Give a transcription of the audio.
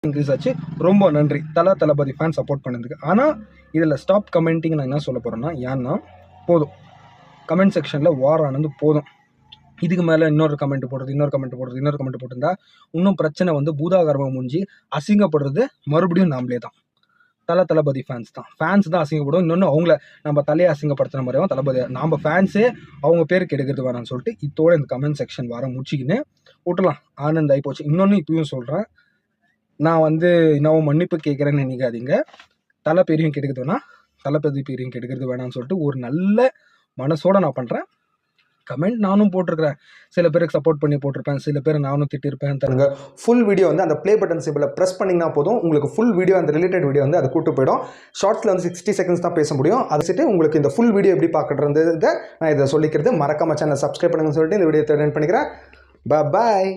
Increase ஆச்சு. ரொம்ப நன்றி தளபதி ஃபேன் சப்போர்ட் பண்ணதுக்கு. ஆனால் இதில் ஸ்டாப் கமெண்டிங் நான் என்ன சொல்ல போகிறேன்னா, ஏன்னா போதும், கமெண்ட் செக்ஷனில் வார் ஆனது போதும். இதுக்கு மேலே இன்னொரு கமெண்ட் போட்டிருந்தா இன்னும் பிரச்சனை வந்து பூதாகரமாக முடிஞ்சு அசிங்கப்படுறது மறுபடியும் நாமளே தான். தளபதி ஃபேன்ஸ் தான் அசிங்கப்படும். இன்னொன்று அவங்கள நம்ம தலையை அசிங்கப்படுத்துன மாதிரியும் தளபதி நம்ம ஃபேன்ஸே அவங்க பேருக்கு எடுக்கிறது வேணாம்னு சொல்லிட்டு இதோட இந்த கமெண்ட் செக்ஷன் வர முடிச்சுக்கின்னு விட்டுலாம். ஆனந்த் ஆகி போச்சு. இன்னொன்று இப்பயும் சொல்கிறேன், நான் வந்து இன்னும் மன்னிப்பு கேட்குறேன்னு நினைக்காதீங்க. தளபதி பேரையும் கெடுக்கிறது வேணாம்னு சொல்லிட்டு ஒரு நல்ல மனசோட நான் பண்ணுறேன். கமெண்ட் நானும் போட்டிருக்கிறேன், சில பேருக்கு சப்போர்ட் பண்ணி போட்டிருப்பேன், சில பேர் நானும் திட்டிருப்பேன். தருங்க ஃபுல் வீடியோ வந்து அந்த ப்ளே பட்டன் சிம்பிளை ப்ரெஸ் பண்ணிங்கன்னா போதும், உங்களுக்கு ஃபுல் வீடியோ அந்த ரிலேட்டட் வீடியோ வந்து அதை கூட்டு போயிடும். ஷார்ட்ஸில் வந்து 60 செகண்ட்ஸ் தான் பேச முடியும். அதை வச்சுட்டு உங்களுக்கு இந்த ஃபுல் வீடியோ எப்படி பார்க்குறதை நான் இதை சொல்லிக்கிறது. மறக்காம சேனல் சப்ஸ்கிரைப் பண்ணுங்கன்னு சொல்லிட்டு இந்த வீடியோ டெர்ன் பண்ணிக்கிறேன். பாய்.